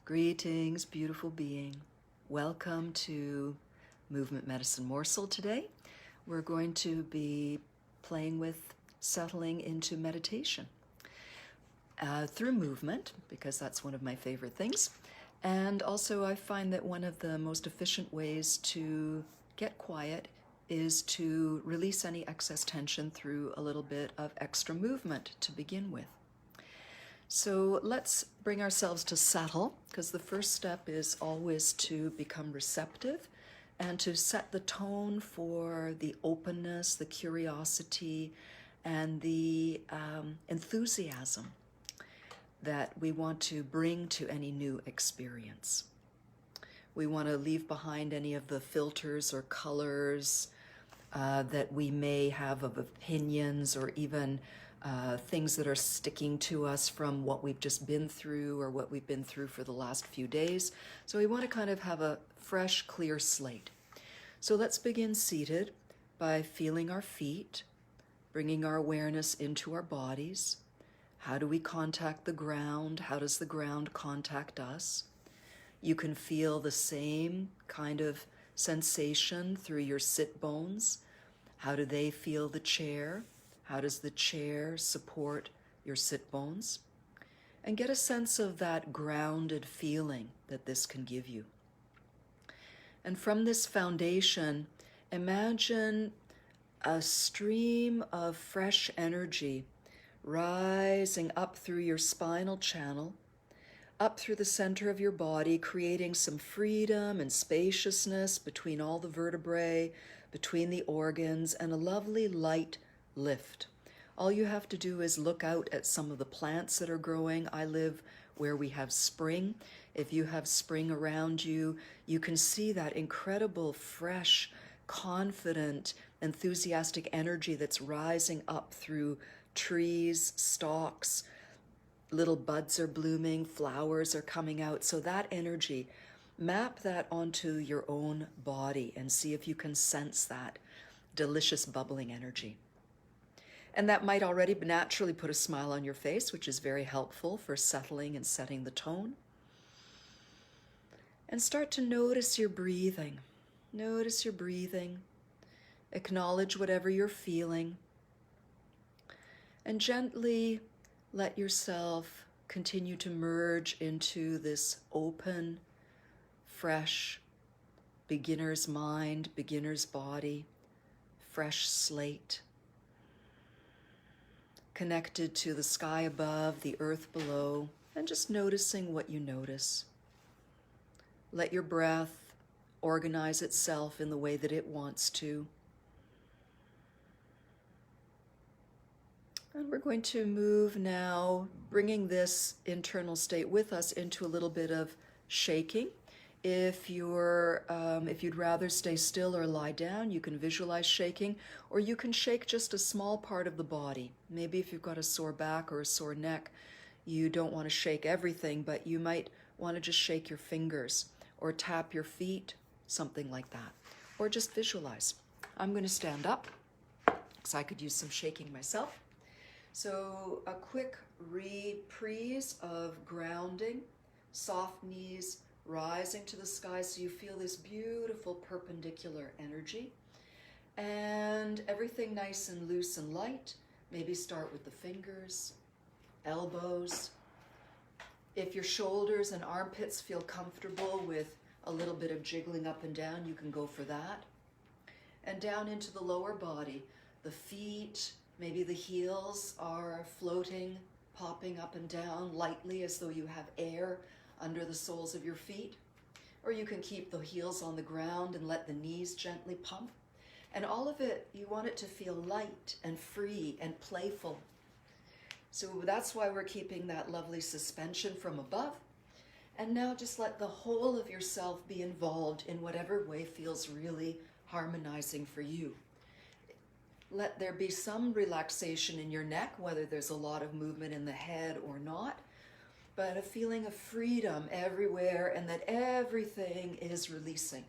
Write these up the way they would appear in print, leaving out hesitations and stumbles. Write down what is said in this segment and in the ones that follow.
Greetings, beautiful being. Welcome to Movement Medicine Morsel today. We're going to be playing with settling into meditation through movement, because that's one of my favorite things. And also I find that one of the most efficient ways to get quiet is to release any excess tension through a little bit of extra movement to begin with. So let's bring ourselves to settle, because the first step is always to become receptive and to set the tone for the openness, the curiosity, and the enthusiasm that we want to bring to any new experience. We want to leave behind any of the filters or colors that we may have of opinions, or even things that are sticking to us from what we've just been through or what we've been through for the last few days. So we want to kind of have a fresh, clear slate. So let's begin seated by feeling our feet, bringing our awareness into our bodies. How do we contact the ground? How does the ground contact us? You can feel the same kind of sensation through your sit bones. How do they feel the chair? How does the chair support your sit bones? And get a sense of that grounded feeling that this can give you. And from this foundation, imagine a stream of fresh energy rising up through your spinal channel, up through the center of your body, creating some freedom and spaciousness between all the vertebrae, between the organs, and a lovely light lift. All you have to do is look out at some of the plants that are growing. I live where we have spring. If you have spring around you, you can see that incredible, fresh, confident, enthusiastic energy that's rising up through trees, stalks. Little buds are blooming, flowers are coming out. So that energy, map that onto your own body and see if you can sense that delicious bubbling energy. And that might already naturally put a smile on your face, which is very helpful for settling and setting the tone. And start to notice your breathing. Notice your breathing. Acknowledge whatever you're feeling. And gently let yourself continue to merge into this open, fresh, beginner's mind, beginner's body, fresh slate, connected to the sky above, the earth below, and just noticing what you notice. Let your breath organize itself in the way that it wants to. And we're going to move now, bringing this internal state with us into a little bit of shaking. If you'd rather stay still or lie down, you can visualize shaking, or you can shake just a small part of the body. Maybe if you've got a sore back or a sore neck, you don't want to shake everything, but you might want to just shake your fingers or tap your feet, something like that, or just visualize. I'm going to stand up because I could use some shaking myself. So a quick reprise of grounding, soft knees rising to the sky so you feel this beautiful perpendicular energy. And everything nice and loose and light. Maybe start with the fingers, elbows. If your shoulders and armpits feel comfortable with a little bit of jiggling up and down, you can go for that. And down into the lower body, the feet, maybe the heels are floating, popping up and down lightly as though you have air under the soles of your feet. Or you can keep the heels on the ground and let the knees gently pump. And all of it, you want it to feel light and free and playful. So that's why we're keeping that lovely suspension from above. And now just let the whole of yourself be involved in whatever way feels really harmonizing for you. Let there be some relaxation in your neck, whether there's a lot of movement in the head or not, but a feeling of freedom everywhere and that everything is releasing.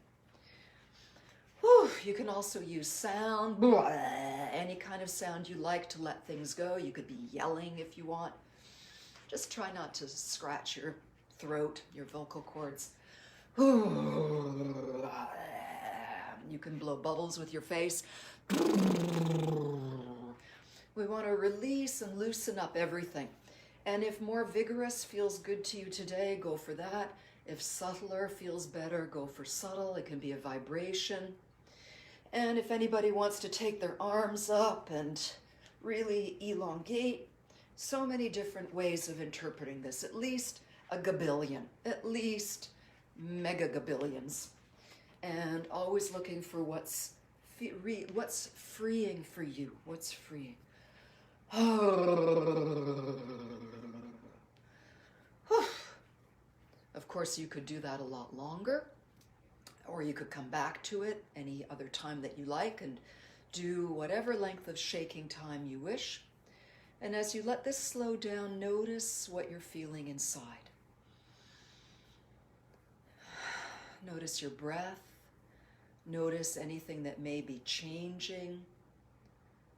Whew, you can also use sound, any kind of sound you like to let things go. You could be yelling if you want. Just try not to scratch your throat, your vocal cords. You can blow bubbles with your face. We want to release and loosen up everything. And if more vigorous feels good to you today, go for that. If subtler feels better, go for subtle. It can be a vibration. And if anybody wants to take their arms up and really elongate, so many different ways of interpreting this, at least a gabillion, at least mega gabillions. And always looking for what's freeing for you, what's freeing. Of course, you could do that a lot longer, or you could come back to it any other time that you like and do whatever length of shaking time you wish. And as you let this slow down, notice what you're feeling inside. Notice your breath. Notice anything that may be changing.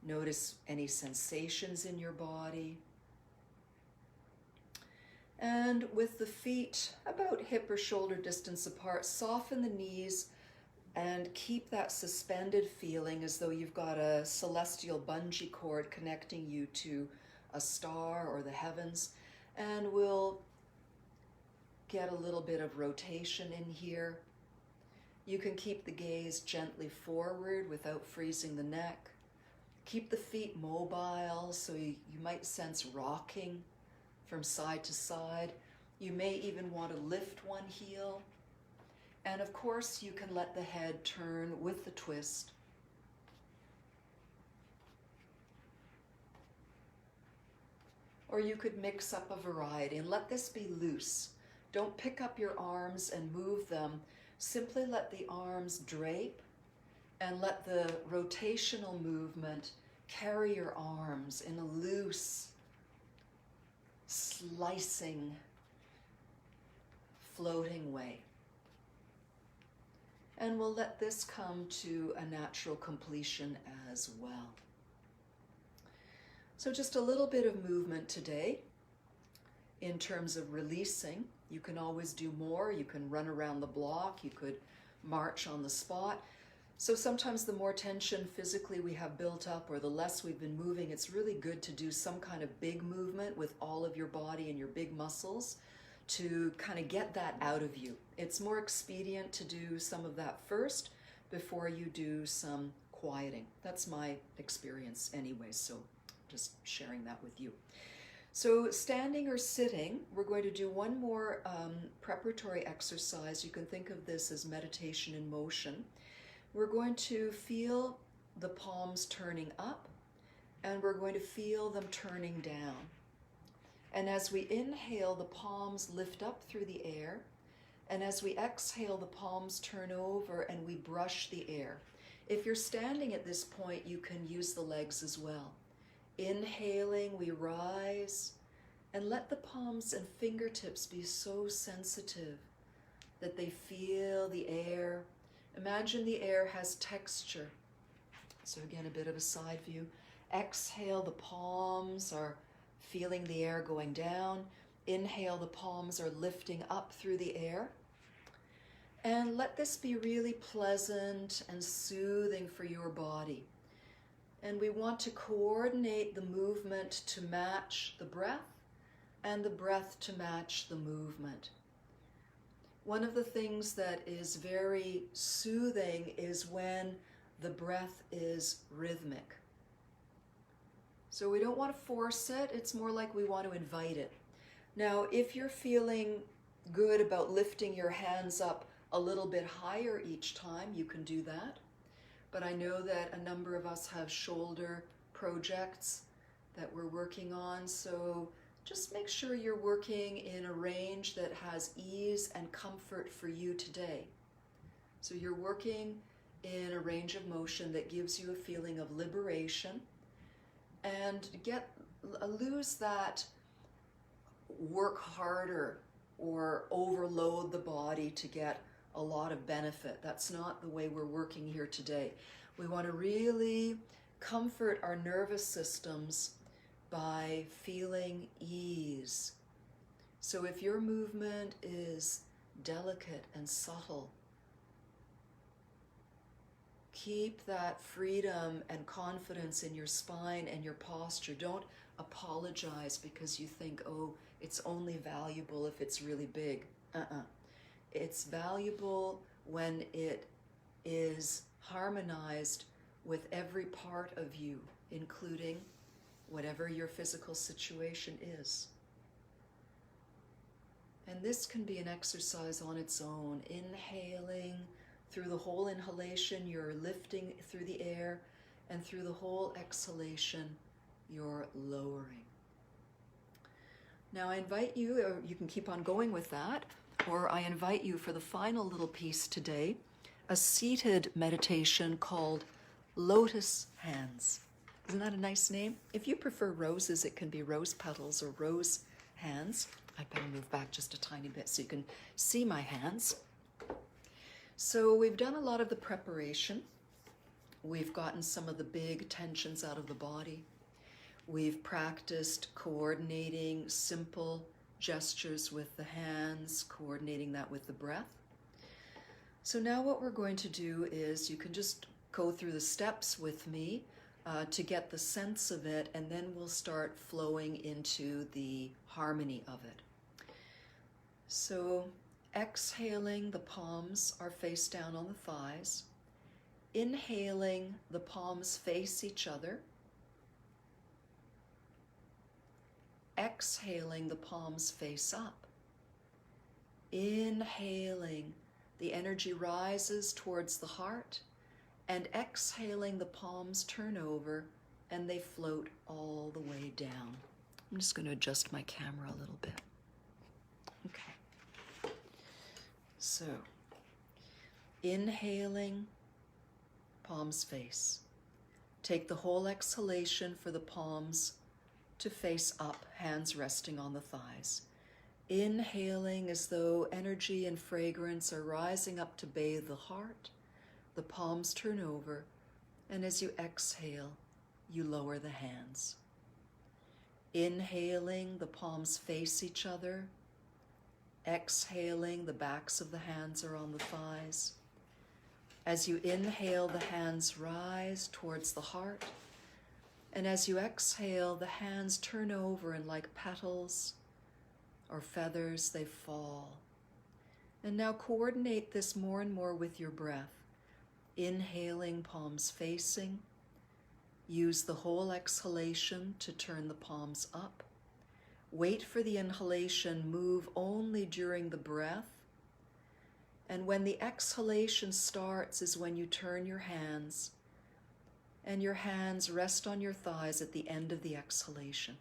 Notice any sensations in your body. And with the feet about hip or shoulder distance apart, soften the knees and keep that suspended feeling as though you've got a celestial bungee cord connecting you to a star or the heavens. And we'll get a little bit of rotation in here. You can keep the gaze gently forward without freezing the neck. Keep the feet mobile, so you might sense rocking from side to side. You may even want to lift one heel. And of course, you can let the head turn with the twist. Or you could mix up a variety and let this be loose. Don't pick up your arms and move them. Simply let the arms drape and let the rotational movement carry your arms in a loose, slicing, floating way. And we'll let this come to a natural completion as well. So just a little bit of movement today in terms of releasing. You can always do more. You can run around the block. You could march on the spot. So sometimes the more tension physically we have built up or the less we've been moving, it's really good to do some kind of big movement with all of your body and your big muscles to kind of get that out of you. It's more expedient to do some of that first before you do some quieting. That's my experience anyway, so just sharing that with you. So standing or sitting, we're going to do one more preparatory exercise. You can think of this as meditation in motion. We're going to feel the palms turning up, and we're going to feel them turning down. And as we inhale, the palms lift up through the air, and as we exhale, the palms turn over and we brush the air. If you're standing at this point, you can use the legs as well. Inhaling, we rise, and let the palms and fingertips be so sensitive that they feel the air. Imagine the air has texture. So again, a bit of a side view. Exhale, the palms are feeling the air going down. Inhale, the palms are lifting up through the air. And let this be really pleasant and soothing for your body. And we want to coordinate the movement to match the breath and the breath to match the movement. One of the things that is very soothing is when the breath is rhythmic. So we don't want to force it, it's more like we want to invite it. Now, if you're feeling good about lifting your hands up a little bit higher each time, you can do that. But I know that a number of us have shoulder projects that we're working on, so just make sure you're working in a range that has ease and comfort for you today. So you're working in a range of motion that gives you a feeling of liberation, and lose that work harder or overload the body to get a lot of benefit. That's not the way we're working here today. We want to really comfort our nervous systems by feeling ease. So if your movement is delicate and subtle, keep that freedom and confidence in your spine and your posture. Don't apologize because you think, oh, it's only valuable if it's really big. It's valuable when it is harmonized with every part of you, including whatever your physical situation is. And this can be an exercise on its own. Inhaling, through the whole inhalation, you're lifting through the air, and through the whole exhalation, you're lowering. Now I invite you, or you can keep on going with that, or I invite you for the final little piece today, a seated meditation called Lotus Hands. Isn't that a nice name? If you prefer roses, it can be rose petals or rose hands. I'd better move back just a tiny bit so you can see my hands. So we've done a lot of the preparation. We've gotten some of the big tensions out of the body. We've practiced coordinating simple gestures with the hands, coordinating that with the breath. So now what we're going to do is you can just go through the steps with me to get the sense of it, and then we'll start flowing into the harmony of it. So exhaling, the palms are face down on the thighs. Inhaling, the palms face each other. Exhaling, the palms face up. Inhaling, the energy rises towards the heart, and exhaling, the palms turn over and they float all the way down. I'm just going to adjust my camera a little bit. Okay. So, inhaling, palms face. Take the whole exhalation for the palms to face up, hands resting on the thighs. Inhaling as though energy and fragrance are rising up to bathe the heart. The palms turn over, and as you exhale, you lower the hands. Inhaling, the palms face each other. Exhaling, the backs of the hands are on the thighs. As you inhale, the hands rise towards the heart. And as you exhale, the hands turn over, and like petals or feathers, they fall. And now coordinate this more and more with your breath. Inhaling, palms facing. Use the whole exhalation to turn the palms up. Wait for the inhalation, move only during the breath. And when the exhalation starts is when you turn your hands, and your hands rest on your thighs at the end of the exhalation.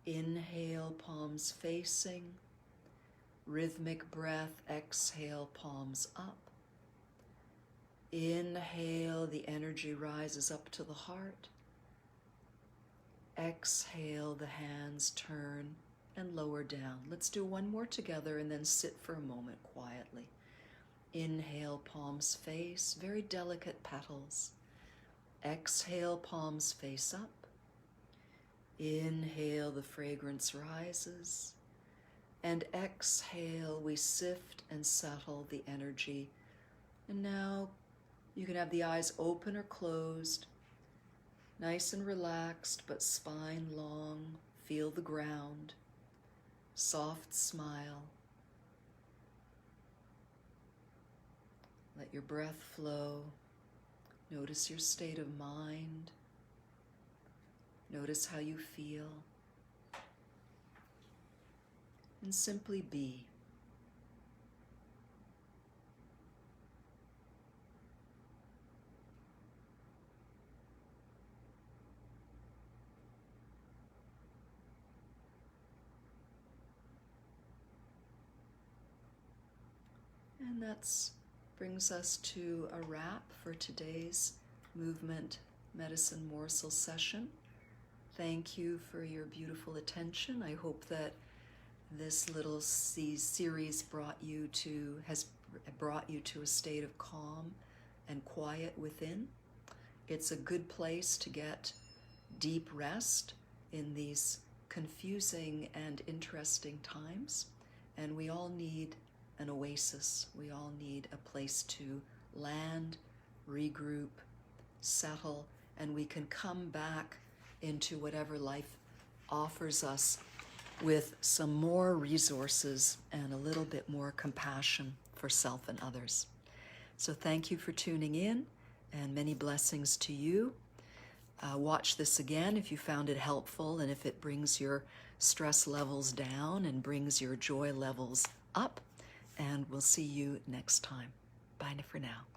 Inhale, palms facing. Rhythmic breath, exhale, palms up. Inhale, the energy rises up to the heart. Exhale, the hands turn and lower down. Let's do one more together and then sit for a moment quietly. Inhale, palms face, very delicate petals. Exhale, palms face up. Inhale, the fragrance rises. And exhale, we sift and settle the energy. And now you can have the eyes open or closed, nice and relaxed, but spine long. Feel the ground. Soft smile. Let your breath flow. Notice your state of mind. Notice how you feel. And simply be. And that brings us to a wrap for today's Movement Medicine Morsel session. Thank you for your beautiful attention. I hope that this little series has brought you to a state of calm and quiet within. It's a good place to get deep rest in these confusing and interesting times, and we all need an oasis. We all need a place to land, regroup, settle, and we can come back into whatever life offers us with some more resources and a little bit more compassion for self and others. So thank you for tuning in, and many blessings to you. Watch this again if you found it helpful, and if it brings your stress levels down and brings your joy levels up. And we'll see you next time. Bye for now.